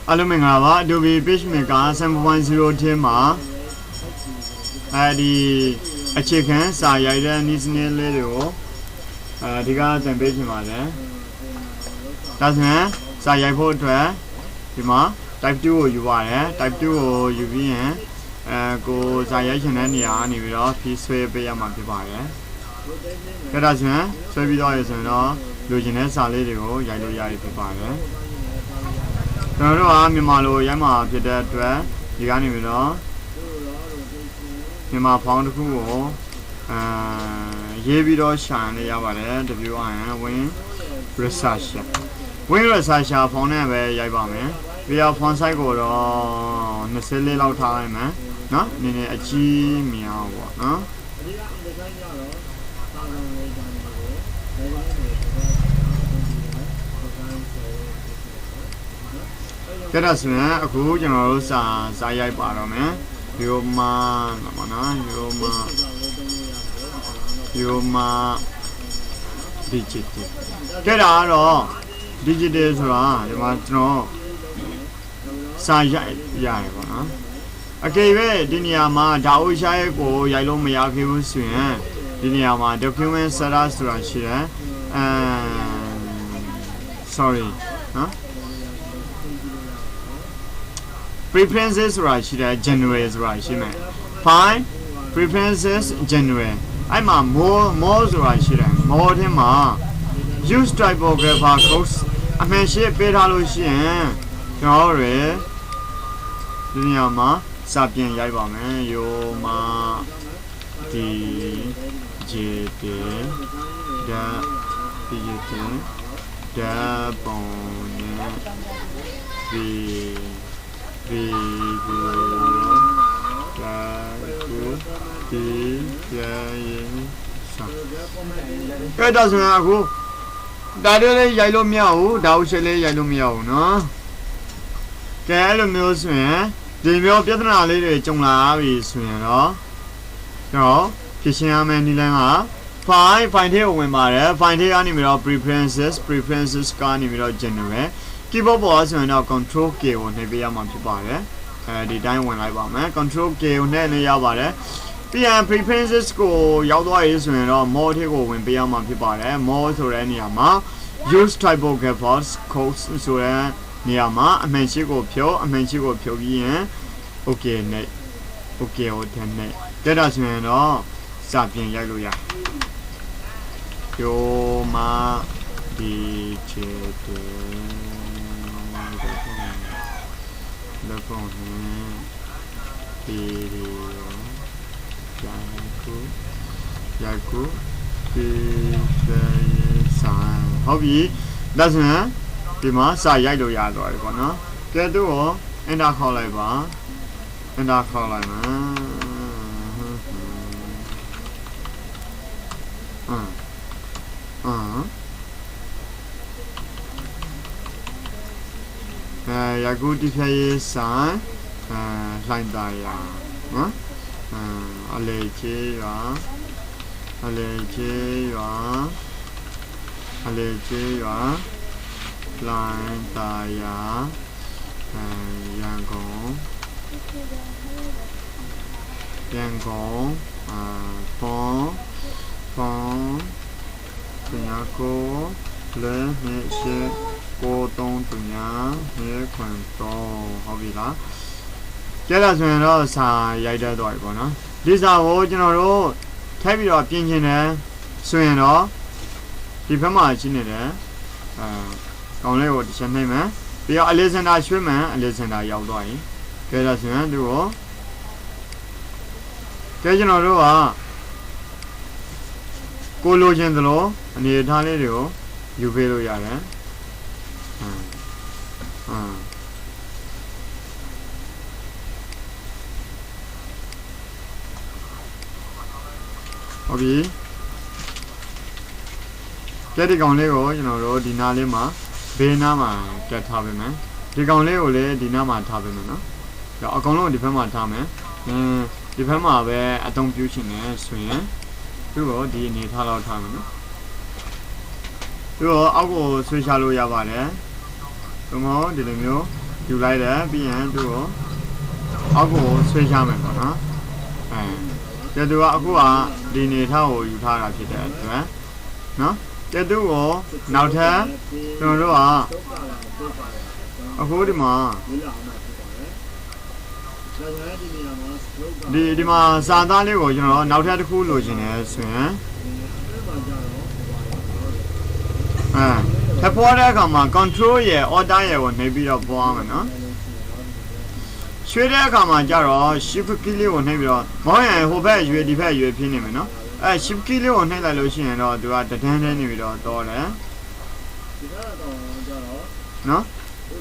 Alumingava, Adobe Pagemaker, 7.0 tema. The a chicken, Sayada, Nisney Leo. The guards and Pagemaker. That's me, Sayapo 12. Type 2 you are, type 2 you be go Sayation and Yan, you will peace way pay a month. Get us, so we always know, Luginess, Salido, Yalo Yari Pipare. No, I'm Malo Yama, Peter 12, the animal. Yama pound cool, Yevido Shan, Yavare, the view iron, wing, research. Wing research upon ever Yabame. We are from Cycle on the silly loud time, eh? No, Nini a G meow, no? Get us, man, a good general Sayai Parame, Yoma digital. Get out of digital, you must know. Sayai, Yai, okay, Diniama, Daoshai, go, Yalo Miyaki, Swin, Diniama, document Saras to Rashida, sorry, huh? Preferences Rashida, January Rashida. Fine, preferences January. I'm a more Rashida, more than ma. Use typographer course, I mean, she paid Halushian. Sorry, Diniama, Sapien Yabame, Yoma, DJT, the bone, Cái đó là cô đã đưa lên dạy luôn miêu đào sẽ lên dạy luôn miêu nó cái luôn miêu xuyên thì miêu biết nào lấy để trồng lá vì xuyên đó thì xem em đi lên hả phải theo mình mà đấy phải theo anh mình preferences cái anh mình generate keyboard boss mình control key này bây giờ mình phải bảo đấy điတိုင်းဝင်လိုက်ပါမယ် control key နဲ့နေရပါတယ်ပြန် preferences ကိုရောက်သွားရေးဆိုရင်တော့ more ထဲကိုဝင်ပေးရမှာဖြစ်ပါတယ် more ဆိုတဲ့နေရာမှာ use typographies codes ဆိုတဲ့နေရာမှာအမှန်ရှိကိုဖြုတ်ပြီးရင် okay နဲ့ okay ဟိုတဲ့နဲ့တက်တာဆိုရင်တော့စပြင်ရိုက်လို့ရယောမဒီချေတဲ့le phone video Yaku sign hobby doesn't be my side yellow yard or no get do and I call like and I call like Yaku DPA sign line dia Alleche line dia Yangon phone Pinako le meche cô tông tụi nhá nhớ khoản to họ bị lá cái là chuyện đó xài dây đỡ đòi của nó đi sao vô cho nó đó thấy bây giờ tiên trên này chuyện đó thì phải mà chỉ này đấy còn lấy một chân này mà bây giờ Alexander chuyện mà Alexander giàu đòi cái là chuyện được không cái cho nó đó à cô lô trên đó anh ấy thang lấy được không yêu về rồi vậy đấy okay cái đi còn lấy rồi rồi đi na lấy mà bên na mà cái tháp bên mà đi còn lấy rồi lấy đi na mà tháp bên mà nó rồi còn lúc đi phải mà tháp mà đi phải mà về Adobe Pagemaker xuyên rồi đi này tháp lao tháp mà rồi áo của xuyên xa lôi ra vào đấy đúng không đi làm nhiêu ယူလိုက်တယ်ပြီးရင်သူ့ကိုအောက်ကိုဆွဲချမယ်ပေါ့နော်ကဲသူကအခုကဒီနေထားကိုယူထားတာဖြစ်တဲ့အတွက်နော်ကဲသူကိုနောက်ထပ်ကျွန်တော်တို့ကအခုဒီမှာဒီမှာစာသားလေးကိုကျွန်တော်နောက်ထပ်တစ်ခုလိုချင်တယ်ဆိုရင်ထပ်ပေါ်တဲ့အခါမှာ control ရဲ့ order ရဲ့ကိုနှိပ်ပြီးတော့ပွားမယ်နော်ရွှေ့တဲ့အခါမှာကျတော့ shift key လေးကိုနှိပ်ပြီးတော့မောင်းရင်ဟိုဘက်ရွေဒီဘက်ရွေဖြစ်နေမယ်နော်shift key လေးကိုနှိပ်လိုက်လို့ရှိရင်တော့သူကတန်းတန်းနေပြီးတော့တော်တယ်နော်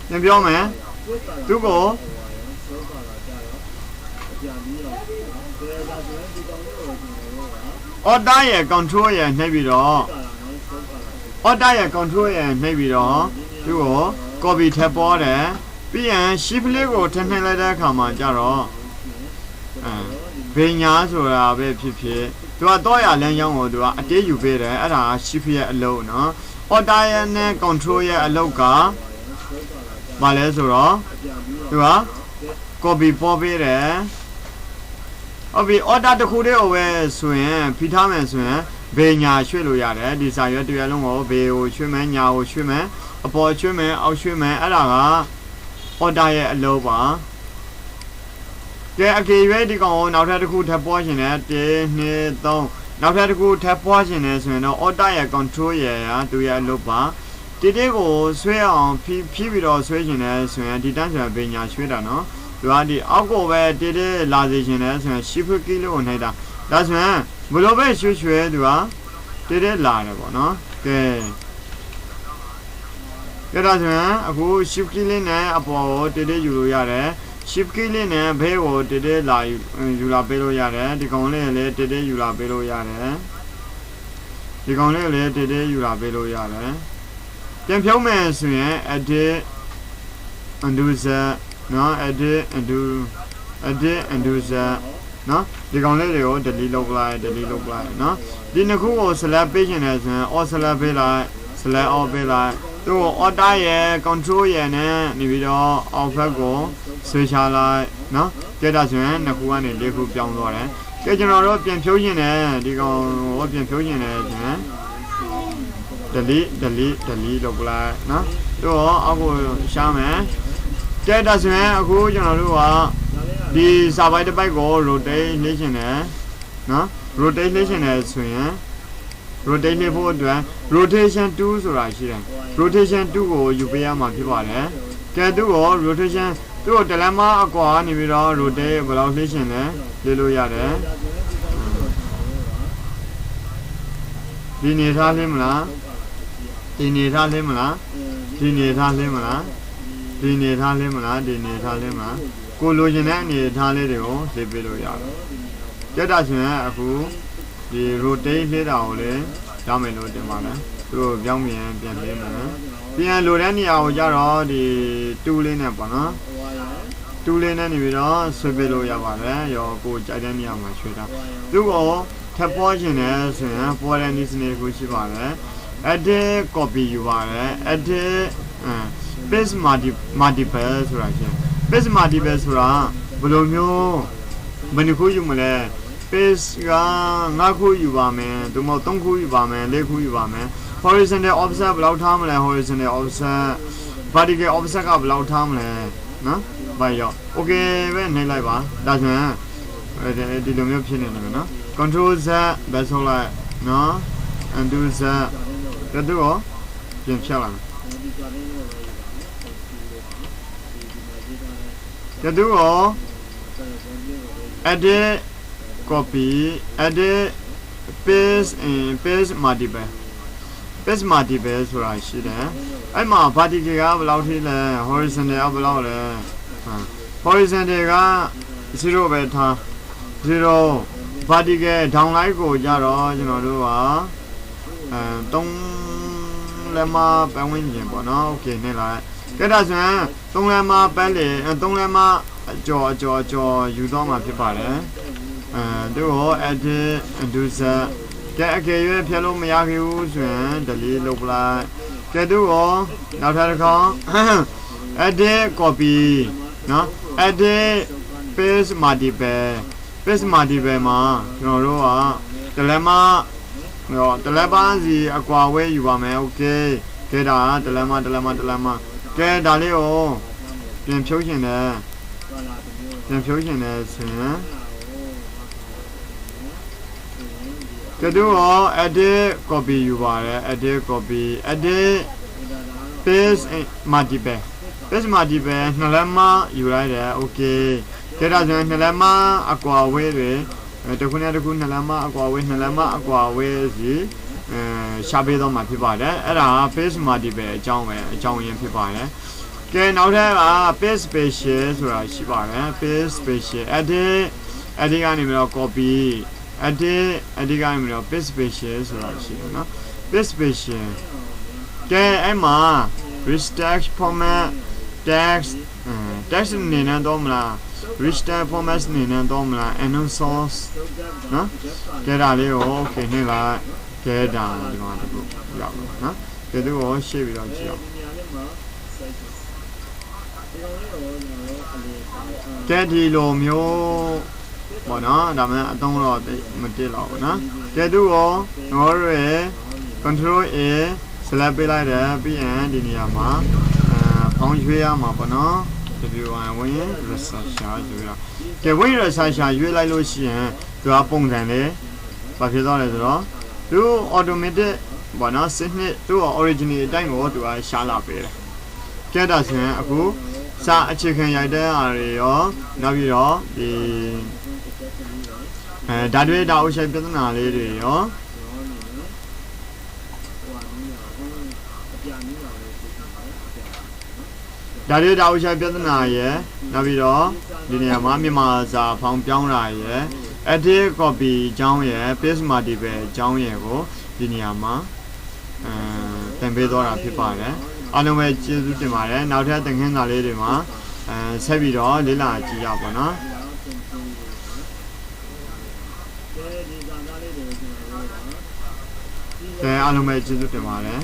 ပြန်ပြောမယ်သူကိုorder ရဲ့ control ရဲ့နှိပ်ပြီးတော့ order ရဲ့ control ရဲ့နှိပ်ပြီးတော့သူကို copy ထပ်ပေါ်တယ်ပြီးရင် shift လေးကိုထပ်နှိပ်လိုက်တဲ့အခါမှာကျတော့ဘေညာဆိုတာပဲဖြစ်ဖြစ်သူကတော့ရလမ်းကြောင်းကိုသူကအတေးယူပေးတယ်အဲ့ဒါ shift ရဲ့အလုပ်နော် order ရဲ့နဲ့ control ရဲ့အလုပ်ကဘာလဲဆိုတော့သူက copy ပေါ်ပေးတယ်ဟုတ်ပြီ order တစ်ခုတည်းကိုပဲဆိုရင်ဖိထားမယ်ဆိုရင်ဘေညာရွှေ့လို့ရတယ်ဒီစာရွက်တစ်ရွက်လုံးကိုဘေကိုရွှေ့မယ်ညာကိုရွှေ့မယ်အပေါ်ရွှေ့မယ်အောက်ရွှေ့မယ်အဲ့ဒါက order ရဲ့အလုပ်ပါကဲအကေရွေးဒီကောင်ကိုနောက်ထပ်တစ်ခုထပ်ပွားရှင်တယ်1 2 3နောက်ထပ်တစ်ခုထပ်ပွားရှင်တယ်ဆိုရင်တော့ order ရဲ့ control ရဲ့သူရဲ့အလုပ်ပါတိတိကိုဆွဲအောင်ဖြီးပြီးတော့ဆွဲရှင်တယ်ဆိုရင်ဒီတန်းဆိုရင်ဘေညာရွှေ့တာနော်သူကဒီအောက်ကိုပဲတိတိလာစေရှင်တယ်ဆိုရင် shift key လို့နှိပ်တာဒါဆိုရင်ဘလို့ပဲရွှေ့သူကတိတိလာတယ်ပေါ့နော်ကဲဒါဆိုရင်အခု shift key လေးနဲ့အပေါ်ကိုတိတိယူလို့ရတယ် shift key လေးနဲ့ဘေးကိုတိတိလာယူလာပေးလို့ရတယ်ဒီကောင်လေးလည်းတိတိယူလာပေးလို့ရတယ်ဒီကောင်လေးလည်းတိတိယူလာပေးလို့ရတယ်ပြန်ဖြုံးမယ်ဆိုရင် edit undo set နော် edit undo set နော်ဒီကောင်လေးတွေကို delete လုပ်လိုက်နော်ဒီနှစ်ခုကို select ပေးချင်တယ်ဆိုရင် all select ပေးလိုက် select all ပေးလိုက်သူ့ကို order ရဲ့ control ရဲ့နဲ့နေပြီးတော့ output ကိုဆွဲချလိုက်နော်ကြည့်တာဆိုရင်နှစ်ခုကနေလေးခုပြောင်းသွားတယ်ကြည့်ကျွန်တော်တို့ပြန်ဖြုံးချင်တယ်ဒီကောင်ကိုပြန်ဖြုံးချင်တယ်ဆိုရင် delete လုပ်လိုက်နော်သူ့ကိုအောက်ကိုရှာမယ်ကြည့်တာဆိုရင်အခုကျွန်တော်တို့ကဒီစာပိုက်တစ်ပိုက်ကို rotate နှိပ်ချင်တယ်နော် rotate နှိပ်ချင်တယ်ဆိုရင် rotate နှိပ်ဖို့အတွက် rotation 2ဆိုတာရှိတယ် rotation 2ကိုယူပေးရမှာဖြစ်ပါတယ်ကဲသူ့ကို rotation သူ့ကိုတလမ်းမအကွာနေပြီးတော့ rotate ဘယ်လောက်နှိပ်ချင်လဲလေ့လို့ရတယ်ဒီနေထားလင်းမလားဒီနေထားလင်းမလားကိုလိုချင်တဲ့အနေထားလေးတွေကိုလေ့ပေးလို့ရတယ်ကြက်တာဆိုရင်အခုဒီ rotate လေးတာကိုလည်းရမယ်လို့တင်ပါမယ်သူတို့ပြောင်းပြန်လေးမယ်ပြန်လိုတဲ့နေရာကိုကြတော့ဒီ2လေးနဲ့ပေါ့နော်2လေးနဲ့နေပြီးတော့ဆွဲပေးလို့ရပါတယ်ရောကိုကြိုက်တဲ့နေရာမှာရွှေ့တာသူ့ကိုထပ်ပေါ်ခြင်းနဲ့ဆိုရင်ပေါ်တဲ့နည်းစနစ်ကိုရှိပါတယ် edit copy ယူပါတယ် edit paste multiple ဆိုတာရှိတယ် paste multiple ဆိုတာဘယ်လိုမျိုးဘယ်နှခုယူမလဲ paste က9ခုယူပါမယ်သို့မဟုတ်3ခုယူပါမယ်4ခုယူပါမယ် horizontal offset ဘယ်လောက်ထားမလဲ horizontal offset vertical offset ကဘယ်လောက်ထားမလဲနော်ဘာရော okay ပဲနှိပ်လိုက်ပါဒါဆိုရင်ဒီလိုမျိုးဖြစ်နေတယ်နော် control z ပဲဆုံးလိုက်နော် undo z ဒါတော့ပြန်ဖြတ်လိုက်ဒါတော့ edit copy edit paste and paste multiple ဆိုတာရှိတယ်အဲ့မှာ vertical ကဘယ်လောက်ထိလဲ horizontal ကဘယ်လောက်လဲhorizontal က0ပဲထား0 vertical downline ကိုကြတော့ကျွန်တော်တို့က3လက်မပတ်ဝန်းကျင်ပေါ့နော် okay နေလိုက်ကြည့်တာဆိုရင်3လက်မပတ်လေ3လက်မကြော်ယူတော့မှာဖြစ်ပါတယ်သူ့ကို edit undo set ကဲအကေရွေးဖြတ်လို့မရခဲ့ဘူးဆိုရင် delete လုပ်လိုက်ကဲသူ့ကိုနောက်ထပ်တစ်ခါ edit copy နော် edit paste multiple paste multiple မှာကျွန်တော်တို့ကတလက်မတော့တလက်ပန်းစီအကွာဝဲယူပါမယ် okay ကဲဒါတလက်မကဲဒါလေးကိုပြင်ဖြုတ်ရှင်တယ်ဆိုရင်ကဲတော့ edit copy ယူပါတယ် edit copy edit paste multiple paste multiple နှစ်လက်မယူလိုက်တယ် okay ကဲဒါဆိုရင်နှစ်လက်မအကွာဝဲတွေတခုနဲ့တခုနှစ်လက်မအကွာဝဲစီရှာပေးတော့မှာဖြစ်ပါတယ်အဲ့ဒါ paste multiple အကြောင်းရင်းဖြစ်ပါတယ်ကဲနောက်ထပ်က paste special ဆိုတာရှိပါတယ် paste special edit ကနေပြီးတော့ copy edit ကနေပြီးတော့ paste special ဆိုတာရှိတယ်နော် paste special ကဲအဲ့မှာ rich text format text နေနေတော့မလား rich text format နေနေတော့မလား unknown source နော်ကဲဒါလေးကို okay နေလာကဲဒါဒီမှာတခုရောက်တော့နော်ကဲသူကိုရှေ့ပြီးတော့ကြည့်အောင်ကဲဒီလိုမျိုးပေါ့နော်ဒါမှအသုံးတော့မတက်တော့ဘူးနော်ကဲသူကိုငေါ်ရဲ control A select ပေးလိုက်တယ်ပြီးရင်ဒီနေရာမှာဖောင်းရွေးရမှာပေါ့နော်ဒီလိုဝင် research ဆိုရကဲဝင် research ရွေးလိုက်လို့ရှိရင်သူကပုံစံလေးဘာဖြစ်သွားလဲဆိုတော့သူ automatic ပေါ့နော်စနစ်သူ original အတိုင်းကိုသူကရှာလာပေးတယ်ကဲဒါဆိုရင်အခုစာအခြေခံရိုက်တဲ့အားတွေရောနောက်ပြီးတော့ဒီဓာတ်တွေဓာတ်အုပ်ဆိုင်ပြဿနာလေးတွေရောဓာတ်တွေဓာတ်အုပ်ဆိုင်ပြဿနာရယ်နောက်ပြီးတော့ဒီနေရာမှာမြန်မာစာဖောင်ပြောင်းတာရယ် edit copy အကြောင်းရယ် paste multiple အကြောင်းရယ်ကိုဒီနေရာမှာသင်ပေးသွားတာဖြစ်ပါတယ်အားလုံးပဲကျေးဇူးတင်ပါတယ်နောက်ထပ်သင်ခန်းစာလေးတွေမှာဆက်ပြီးတော့လေ့လာကြည့်ရပါတော့ကဲအားလုံးပဲကျေးဇူးတင်ပါတယ်